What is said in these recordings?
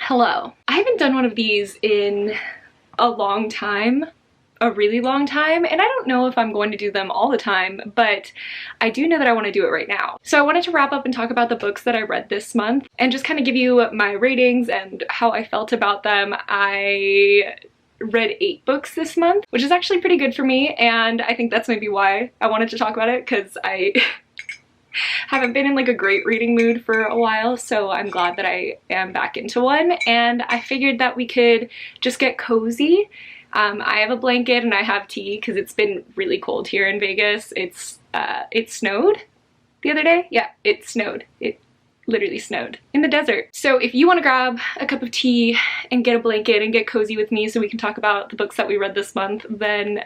Hello. I haven't done one of these in a long time, a really long time, and I don't know if I'm going to do them all the time, but I do know that I want to do it right now. So I wanted to wrap up and talk about the books that I read this month and just kind of give you my ratings and how I felt about them. I read 8 books this month, which is actually pretty good for me, and I think that's maybe why I wanted to talk about it, because I haven't been in like a great reading mood for a while, so I'm glad that I am back into one, and I figured that we could just get cozy. I have a blanket and I have tea because it's been really cold here in Vegas. It snowed the other day. Yeah, it snowed. It literally snowed in the desert. So if you want to grab a cup of tea and get a blanket and get cozy with me so we can talk about the books that we read this month, then,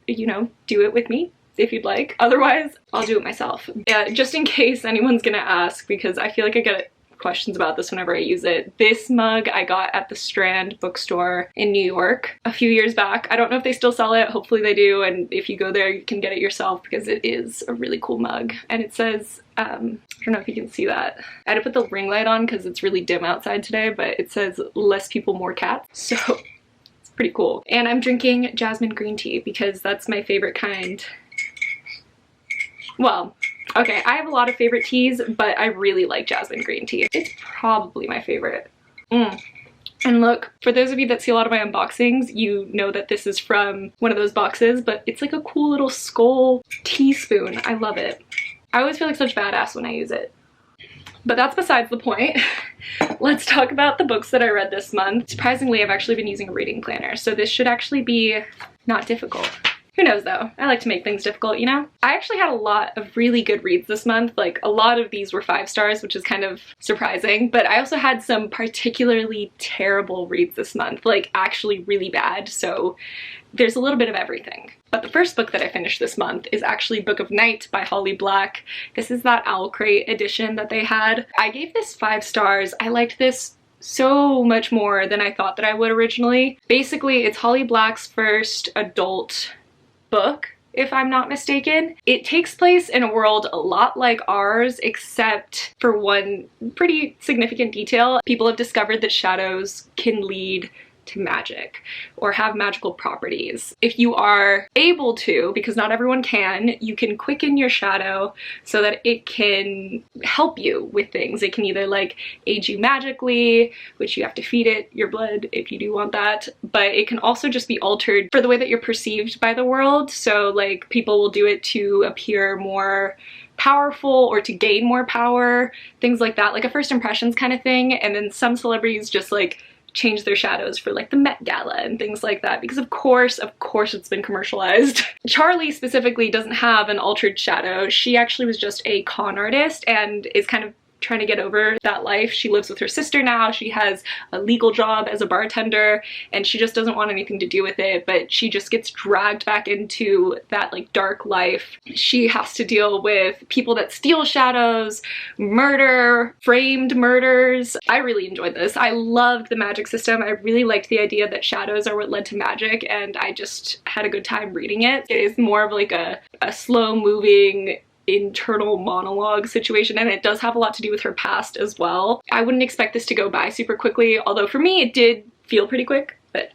you know, do it with me if you'd like. Otherwise, I'll do it myself. Just in case anyone's gonna ask, because I feel like I get questions about this whenever I use it. This mug I got at the Strand bookstore in New York a few years back. I don't know if they still sell it. Hopefully they do, and if you go there you can get it yourself because it is a really cool mug. And it says, I don't know if you can see that. I had to put the ring light on because it's really dim outside today, but it says less people, more cats. So it's pretty cool. And I'm drinking jasmine green tea because that's my favorite kind. Well, okay, I have a lot of favorite teas, but I really like jasmine green tea. It's probably my favorite. And look, for those of you that see a lot of my unboxings, you know that this is from one of those boxes, but it's like a cool little skull teaspoon. I love it. I always feel like such a badass when I use it. But that's besides the point. Let's talk about the books that I read this month. Surprisingly, I've actually been using a reading planner, so this should actually be not difficult. Who knows though? I like to make things difficult, you know? I actually had a lot of really good reads this month. Like, a lot of these were 5 stars, which is kind of surprising, but I also had some particularly terrible reads this month, like actually really bad, so there's a little bit of everything. But the first book that I finished this month is actually Book of Night by Holly Black. This is that Owl Crate edition that they had. I gave this 5 stars. I liked this so much more than I thought that I would originally. Basically, it's Holly Black's first adult book, if I'm not mistaken. It takes place in a world a lot like ours, except for one pretty significant detail. People have discovered that shadows can lead to magic or have magical properties. If you are able to, because not everyone can, you can quicken your shadow so that it can help you with things. It can either like aid you magically, which you have to feed it your blood if you do want that, but it can also just be altered for the way that you're perceived by the world. So like people will do it to appear more powerful or to gain more power, things like that, like a first impressions kind of thing. And then some celebrities just like change their shadows for like the Met Gala and things like that, because of course it's been commercialized. Charlie specifically doesn't have an altered shadow. She actually was just a con artist and is kind of trying to get over that life. She lives with her sister now. She has a legal job as a bartender and she just doesn't want anything to do with it, but she just gets dragged back into that like dark life. She has to deal with people that steal shadows, murder, framed murders. I really enjoyed this. I loved the magic system. I really liked the idea that shadows are what led to magic, and I just had a good time reading it. It is more of like a slow moving internal monologue situation, and it does have a lot to do with her past as well. I wouldn't expect this to go by super quickly, although for me it did feel pretty quick, but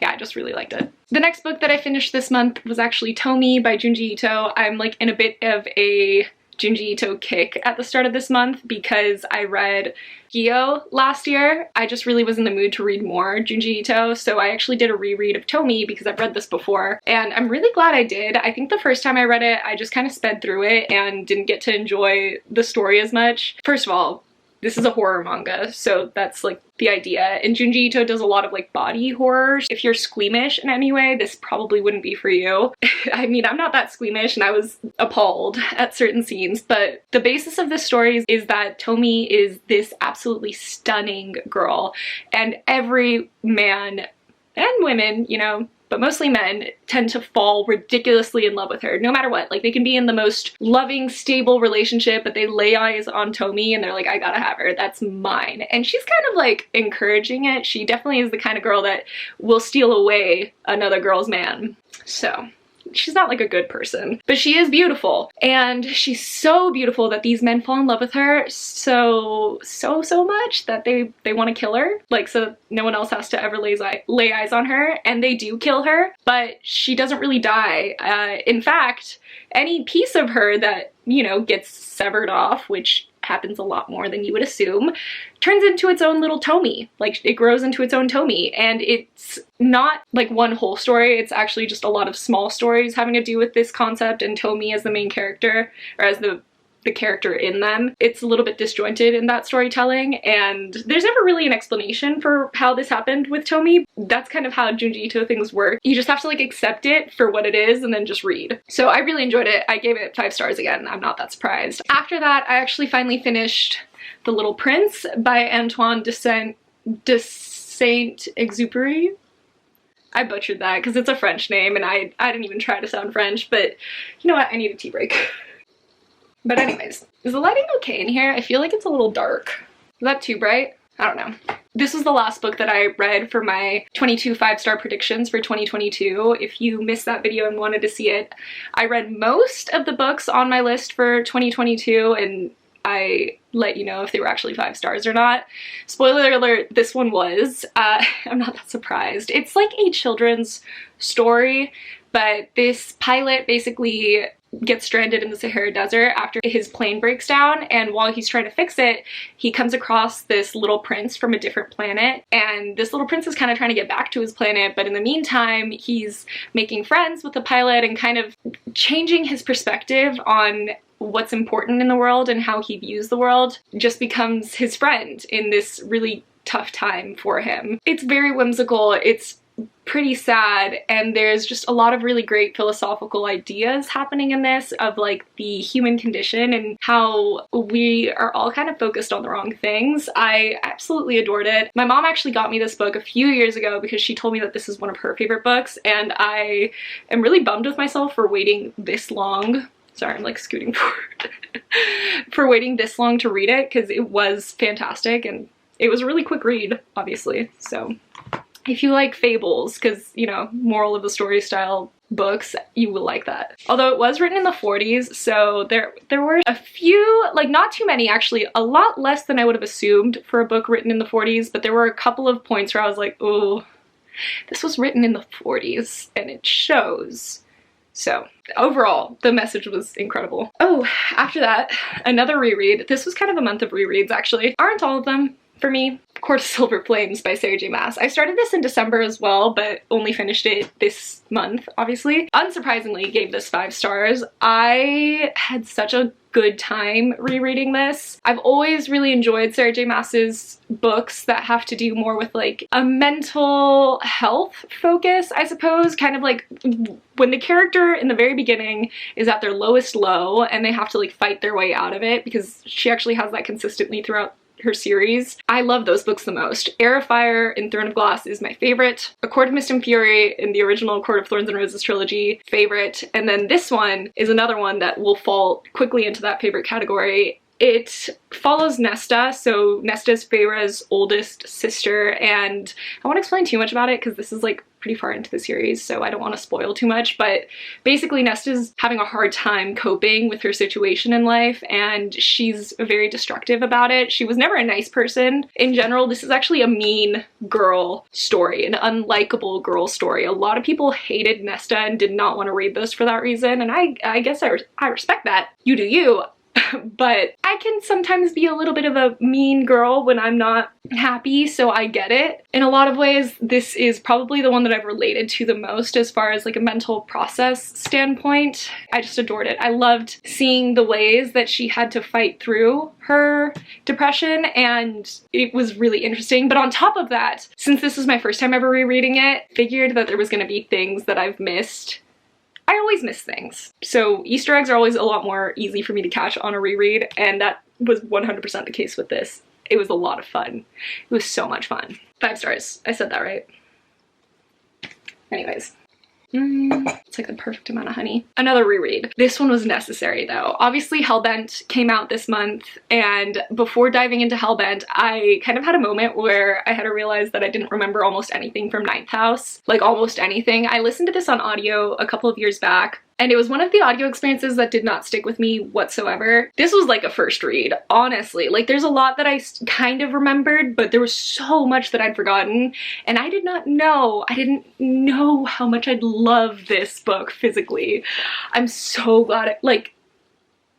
yeah, I just really liked it. The next book that I finished this month was actually Tomy by Junji Ito. I'm like in a bit of a Junji Ito kick at the start of this month because I read IKEA last year. I just really was in the mood to read more Junji Ito, so I actually did a reread of Tomy because I've read this before, and I'm really glad I did. I think the first time I read it, I just kind of sped through it and didn't get to enjoy the story as much. First of all, this is a horror manga, so that's like the idea, and Junji Ito does a lot of like body horror. If you're squeamish in any way, this probably wouldn't be for you. I mean, I'm not that squeamish and I was appalled at certain scenes, but the basis of this story is that Tomy is this absolutely stunning girl, and every man and women, you know, but mostly men, tend to fall ridiculously in love with her, no matter what. Like, they can be in the most loving, stable relationship, but they lay eyes on Tomy and they're like, I gotta have her, that's mine. And she's kind of like encouraging it. She definitely is the kind of girl that will steal away another girl's man. So she's not like a good person, but she is beautiful. And she's so beautiful that these men fall in love with her so much that they want to kill her. Like, so no one else has to ever lay eyes on her. And they do kill her, but she doesn't really die. In fact, any piece of her that, you know, gets severed off, which happens a lot more than you would assume, turns into its own little Tomy. Like, it grows into its own Tomy, and it's not like one whole story. It's actually just a lot of small stories having to do with this concept and Tomy as the main character, or as the character in them. It's a little bit disjointed in that storytelling, and there's never really an explanation for how this happened with Tomy. That's kind of how Junji Ito things work. You just have to like accept it for what it is and then just read. So I really enjoyed it. I gave it 5 stars again. I'm not that surprised. After that, I actually finally finished The Little Prince by Antoine de Saint-Exupéry. I butchered that because it's a French name and I didn't even try to sound French, but you know what? I need a tea break. But anyways, is the lighting okay in here? I feel like it's a little dark. Is that too bright? I don't know. This was the last book that I read for my 22 5-star predictions for 2022. If you missed that video and wanted to see it, I read most of the books on my list for 2022, and I let you know if they were actually 5 stars or not. Spoiler alert, this one was. I'm not that surprised. It's like a children's story, but this pilot basically gets stranded in the Sahara Desert after his plane breaks down, and while he's trying to fix it, he comes across this little prince from a different planet, and this little prince is kind of trying to get back to his planet, but in the meantime he's making friends with the pilot and kind of changing his perspective on what's important in the world and how he views the world. Just becomes his friend in this really tough time for him. It's very whimsical, it's pretty sad, and there's just a lot of really great philosophical ideas happening in this of like the human condition and how we are all kind of focused on the wrong things. I absolutely adored it. My mom actually got me this book a few years ago because she told me that this is one of her favorite books, and I am really bummed with myself for waiting this long. Sorry, I'm like scooting forward. For waiting this long to read it, because it was fantastic and it was a really quick read, obviously. So if you like fables, because, you know, moral of the story style books, you will like that. Although it was written in the 40s, so there were a few, like not too many actually, a lot less than I would have assumed for a book written in the 40s, but there were a couple of points where I was like, oh, this was written in the 40s, and it shows. So overall, the message was incredible. Oh, after that, another reread. This was kind of a month of rereads actually. Aren't all of them for me? Court of Silver Flames by Sarah J. Maas. I started this in December as well, but only finished it this month, obviously. Unsurprisingly, gave this 5 stars. I had such a good time rereading this. I've always really enjoyed Sarah J. Maas's books that have to do more with like a mental health focus, I suppose. Kind of like when the character in the very beginning is at their lowest low and they have to like fight their way out of it, because she actually has that consistently throughout her series. I love those books the most. Heir of Fire in Throne of Glass is my favorite. A Court of Mist and Fury in the original Court of Thorns and Roses trilogy, favorite. And then this one is another one that will fall quickly into that favorite category. It follows Nesta, so Nesta's Feyre's oldest sister, and I won't explain too much about it because this is like pretty far into the series, so I don't want to spoil too much, but basically Nesta's having a hard time coping with her situation in life, and she's very destructive about it. She was never a nice person. In general, this is actually a mean girl story, an unlikable girl story. A lot of people hated Nesta and did not want to read this for that reason, and I guess I respect that. You do you. But I can sometimes be a little bit of a mean girl when I'm not happy, so I get it. In a lot of ways, this is probably the one that I've related to the most as far as like a mental process standpoint. I just adored it. I loved seeing the ways that she had to fight through her depression, and it was really interesting. But on top of that, since this is my first time ever rereading it, figured that there was going to be things that I've missed. I always miss things. So Easter eggs are always a lot more easy for me to catch on a reread, and that was 100% the case with this. It was a lot of fun. It was so much fun. 5 stars. I said that right. Anyways. It's like the perfect amount of honey. Another reread. This one was necessary though. Obviously Hellbent came out this month, and before diving into Hellbent, I kind of had a moment where I had to realize that I didn't remember almost anything from Ninth House. Like almost anything. I listened to this on audio a couple of years back, and it was one of the audio experiences that did not stick with me whatsoever. This was like a first read, honestly. Like there's a lot that I kind of remembered, but there was so much that I'd forgotten, and I didn't know how much I'd love this book physically. I'm so glad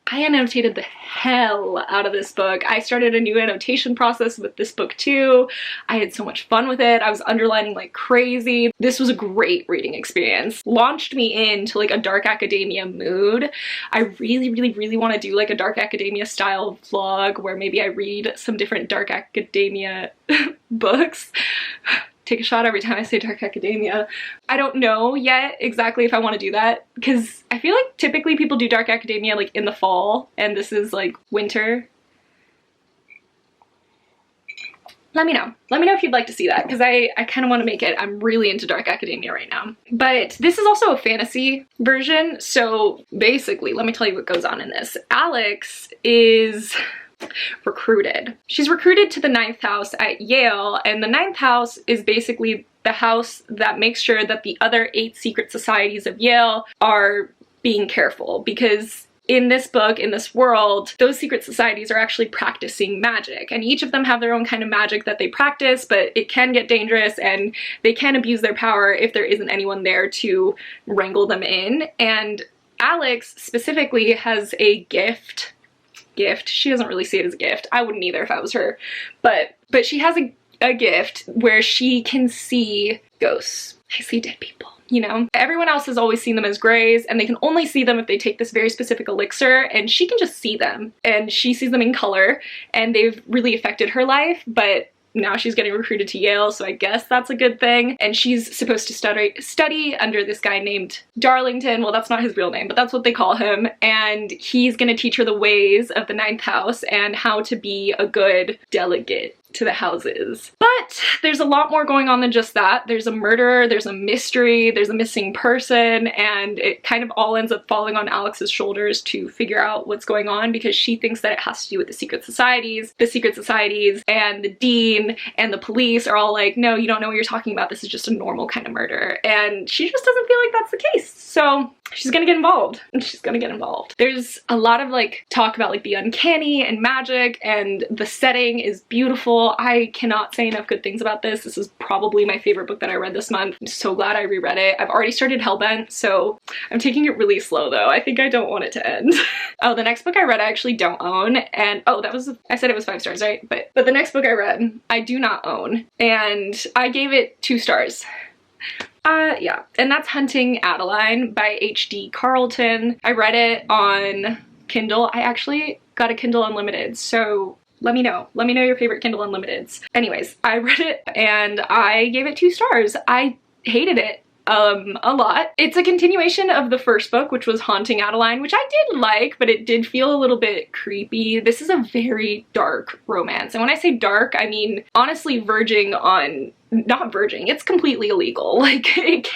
I annotated the hell out of this book. I started a new annotation process with this book too. I had so much fun with it. I was underlining like crazy. This was a great reading experience. Launched me into like a dark academia mood. I really want to do like a dark academia style vlog where maybe I read some different dark academia books. Take a shot every time I say dark academia. I don't know yet exactly if I want to do that, because I feel like typically people do dark academia like in the fall, and this is like winter. Let me know. Let me know if you'd like to see that, because I kind of want to make it. I'm really into dark academia right now. But this is also a fantasy version, so basically, let me tell you what goes on in this. Alex is recruited. She's recruited to the Ninth House at Yale, and the Ninth House is basically the house that makes sure that the other 8 secret societies of Yale are being careful, because in this book, in this world, those secret societies are actually practicing magic, and each of them have their own kind of magic that they practice, but it can get dangerous and they can abuse their power if there isn't anyone there to wrangle them in. And Alex specifically has a gift. She doesn't really see it as a gift. I wouldn't either if I was her. But she has a gift where she can see ghosts. I see dead people, you know? Everyone else has always seen them as grays, and they can only see them if they take this very specific elixir, and she can just see them. And she sees them in color, and they've really affected her life, but now she's getting recruited to Yale, so I guess that's a good thing. And she's supposed to study under this guy named Darlington. Well, that's not his real name, but that's what they call him. And he's gonna teach her the ways of the Ninth House and how to be a good delegate to the houses. But there's a lot more going on than just that. There's a murder, there's a mystery, there's a missing person, and it kind of all ends up falling on Alex's shoulders to figure out what's going on, because she thinks that it has to do with the secret societies. The secret societies and the dean and the police are all like, no, you don't know what you're talking about. This is just a normal kind of murder. And she just doesn't feel like that's the case. So she's gonna get involved, and she's gonna get involved. There's a lot of like talk about like the uncanny and magic, and the setting is beautiful. I cannot say enough good things about this. This is probably my favorite book that I read this month. I'm so glad I reread it. I've already started Hellbent, so I'm taking it really slow though. I think I don't want it to end. Oh, the next book I read I actually don't own, and oh, I said it was 5 stars, right? But the next book I read I do not own, and I gave it 2 stars. Yeah, and that's Hunting Adeline by H.D. Carlton. I read it on Kindle. I actually got a Kindle Unlimited, so let me know. Let me know your favorite Kindle Unlimiteds. Anyways, I read it and I gave it 2 stars. I hated it a lot. It's a continuation of the first book, which was Haunting Adeline, which I did like, but it did feel a little bit creepy. This is a very dark romance, and when I say dark, I mean honestly verging on, not verging, it's completely illegal. Like, it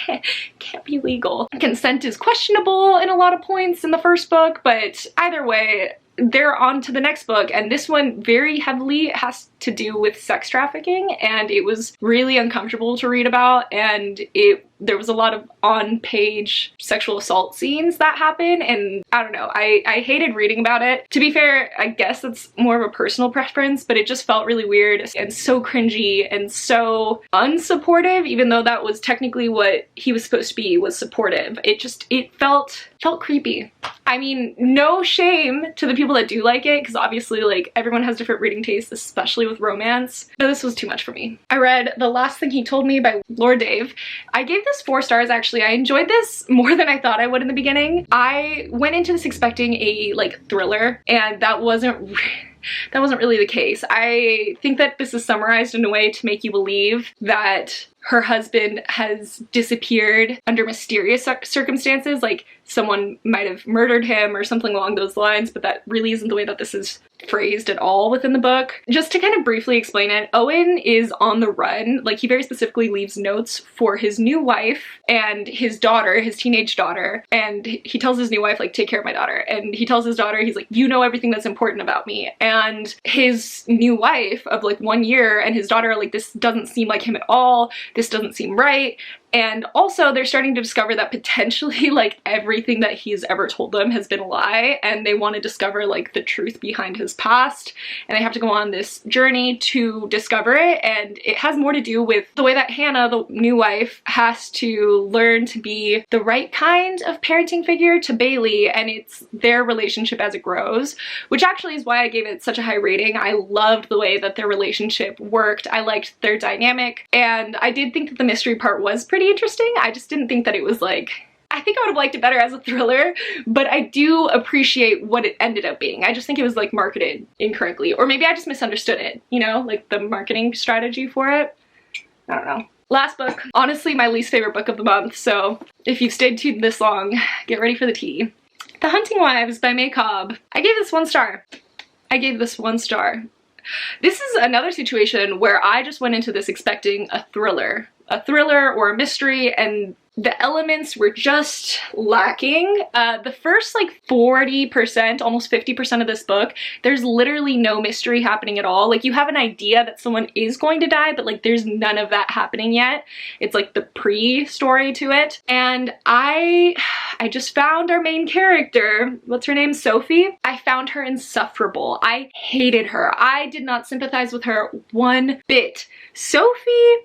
can't be legal. Consent is questionable in a lot of points in the first book, but either way, they're on to the next book, and this one very heavily has to do with sex trafficking, and it was really uncomfortable to read about, and there was a lot of on-page sexual assault scenes that happen, and I don't know, I hated reading about it. To be fair, I guess that's more of a personal preference, but it just felt really weird and so cringy and so unsupportive, even though that was technically what he was supposed to be, was supportive. It felt creepy. I mean, no shame to the people that do like it, because obviously like everyone has different reading tastes, especially with romance, but this was too much for me. I read The Last Thing He Told Me by Lord Dave. I gave this 4 stars actually. I enjoyed this more than I thought I would in the beginning. I went into this expecting a like thriller, and that wasn't really the case. I think that this is summarized in a way to make you believe that her husband has disappeared under mysterious circumstances, like someone might have murdered him or something along those lines, but that really isn't the way that this is phrased at all within the book. Just to kind of briefly explain it, Owen is on the run. Like, he very specifically leaves notes for his new wife and his daughter, his teenage daughter, and he tells his new wife, like, take care of my daughter. And he tells his daughter, he's like, you know everything that's important about me. And his new wife of like 1 year and his daughter are like, this doesn't seem like him at all, this doesn't seem right. And also they're starting to discover that potentially like everything that he's ever told them has been a lie, and they want to discover like the truth behind his past, and they have to go on this journey to discover it. And it has more to do with the way that Hannah, the new wife, has to learn to be the right kind of parenting figure to Bailey, and it's their relationship as it grows, which actually is why I gave it such a high rating. I loved the way that their relationship worked. I liked their dynamic, and I did think that the mystery part was pretty interesting. I just didn't think that it was like, I think I would have liked it better as a thriller, but I do appreciate what it ended up being. I just think it was like marketed incorrectly, or maybe I just misunderstood it, you know, like the marketing strategy for it. I don't know. Last book, honestly my least favorite book of the month, so if you've stayed tuned this long, get ready for the tea. The Hunting Wives by May Cobb. I gave this 1 star. I gave this 1 star. This is another situation where I just went into this expecting a thriller or a mystery, and the elements were just lacking. The first like 40%, almost 50% of this book, there's literally no mystery happening at all. Like, you have an idea that someone is going to die, but like there's none of that happening yet. It's like the pre-story to it. And I just found our main character, what's her name, Sophie? I found her insufferable. I hated her. I did not sympathize with her one bit. Sophie,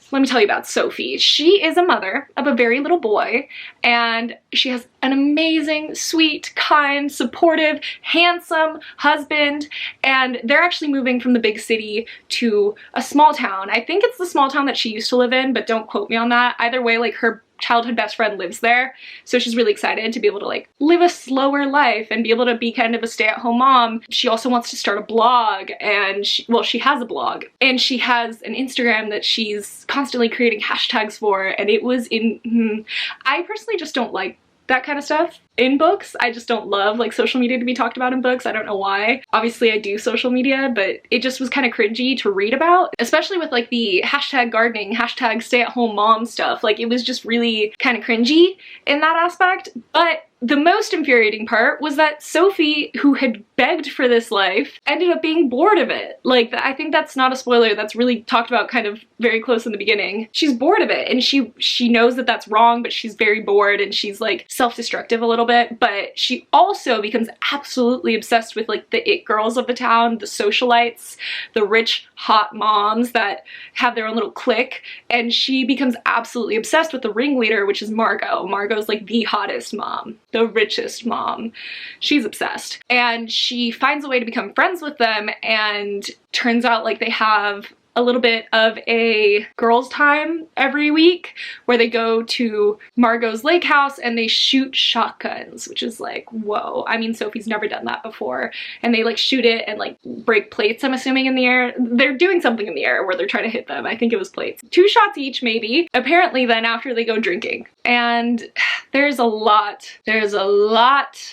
let me tell you about Sophie. She is a mother of a very little boy, and she has an amazing, sweet, kind, supportive, handsome husband, and they're actually moving from the big city to a small town. I think it's the small town that she used to live in, but don't quote me on that. Either way, like, her childhood best friend lives there, so she's really excited to be able to like live a slower life and be able to be kind of a stay-at-home mom. She also wants to start a blog, and she has a blog, and she has an Instagram that she's constantly creating hashtags for, and it was I personally just don't like that kind of stuff in books. I just don't love like social media to be talked about in books. I don't know why. Obviously I do social media, but it just was kind of cringy to read about, especially with like the hashtag gardening, hashtag stay-at-home mom stuff. Like, it was just really kind of cringy in that aspect. But the most infuriating part was that Sophie, who had begged for this life, ended up being bored of it. Like, I think that's not a spoiler. That's really talked about kind of very close in the beginning. She's bored of it, and she knows that that's wrong, but she's very bored, and she's like self-destructive a little bit. But she also becomes absolutely obsessed with like the it girls of the town, the socialites, the rich, hot moms that have their own little clique, and she becomes absolutely obsessed with the ringleader, which is Margot. Margot's like the hottest mom, the richest mom. She's obsessed, and she finds a way to become friends with them, and turns out like they have a little bit of a girls' time every week where they go to Margot's lake house and they shoot shotguns, which is like, whoa. I mean, Sophie's never done that before. And they like shoot it and like break plates, I'm assuming, in the air. They're doing something in the air where they're trying to hit them. I think it was plates. 2 shots each, maybe. Apparently then after they go drinking. And there's a lot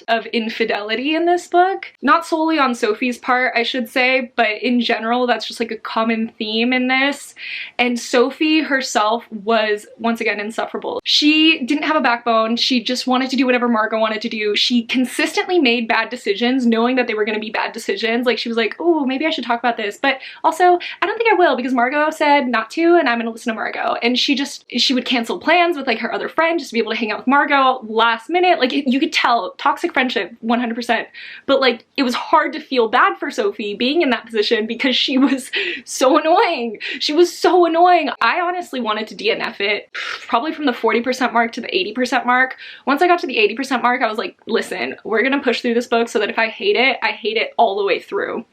of infidelity in this book. Not solely on Sophie's part, I should say, but in general, that's just like a common theme in this. And Sophie herself was, once again, insufferable. She didn't have a backbone. She just wanted to do whatever Margot wanted to do. She consistently made bad decisions, knowing that they were going to be bad decisions. Like, she was like, oh, maybe I should talk about this, but also I don't think I will because Margot said not to, and I'm going to listen to Margot. And she would cancel plans with like her other friend just to be able to hang out with Margot last minute. Like, you could tell, toxic friendship 100%. But like, it was hard to feel bad for Sophie being in that position because she was so annoying. She was so annoying. I honestly wanted to DNF it probably from the 40% mark to the 80% mark. Once I got to the 80% mark, I was like, listen, we're gonna push through this book so that if I hate it all the way through.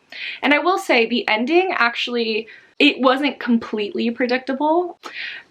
And I will say the ending actually, it wasn't completely predictable.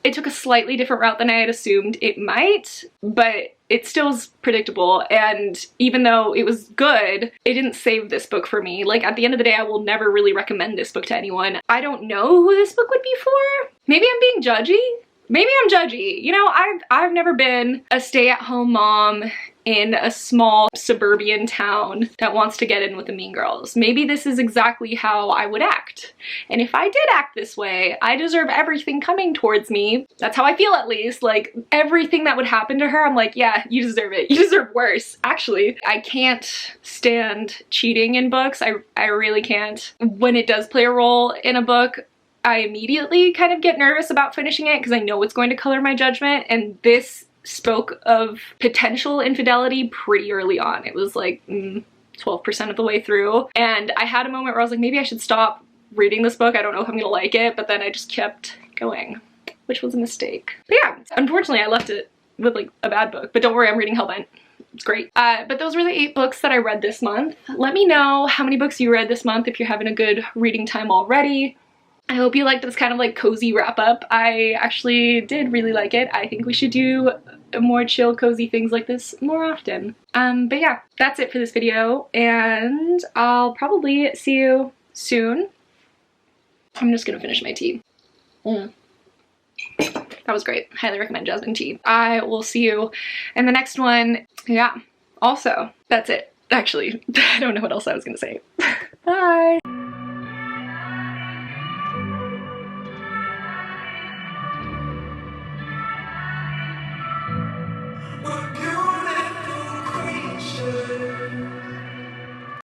It took a slightly different route than I had assumed it might, but it still's predictable, and even though it was good, it didn't save this book for me. Like, at the end of the day, I will never really recommend this book to anyone. I don't know who this book would be for. Maybe I'm being judgy. Maybe I'm judgy. You know, I've never been a stay-at-home mom in a small suburban town that wants to get in with the mean girls. Maybe this is exactly how I would act. And if I did act this way, I deserve everything coming towards me. That's how I feel, at least. Like, everything that would happen to her, I'm like, yeah, you deserve it. You deserve worse, actually. I can't stand cheating in books. I really can't. When it does play a role in a book, I immediately kind of get nervous about finishing it because I know it's going to color my judgment, and this spoke of potential infidelity pretty early on. It was like 12% of the way through, and I had a moment where I was like, maybe I should stop reading this book. I don't know if I'm gonna like it, but then I just kept going, which was a mistake. But yeah, unfortunately I left it with like a bad book, but don't worry, I'm reading Hellbent. It's great. But those were the 8 books that I read this month. Let me know how many books you read this month if you're having a good reading time already. I hope you liked this kind of like cozy wrap up. I actually did really like it. I think we should do more chill, cozy things like this more often. But yeah, that's it for this video, and I'll probably see you soon. I'm just gonna finish my tea. That was great. Highly recommend jasmine tea. I will see you in the next one. Yeah, also, that's it. Actually, I don't know what else I was gonna say. Bye! We're beautiful creatures.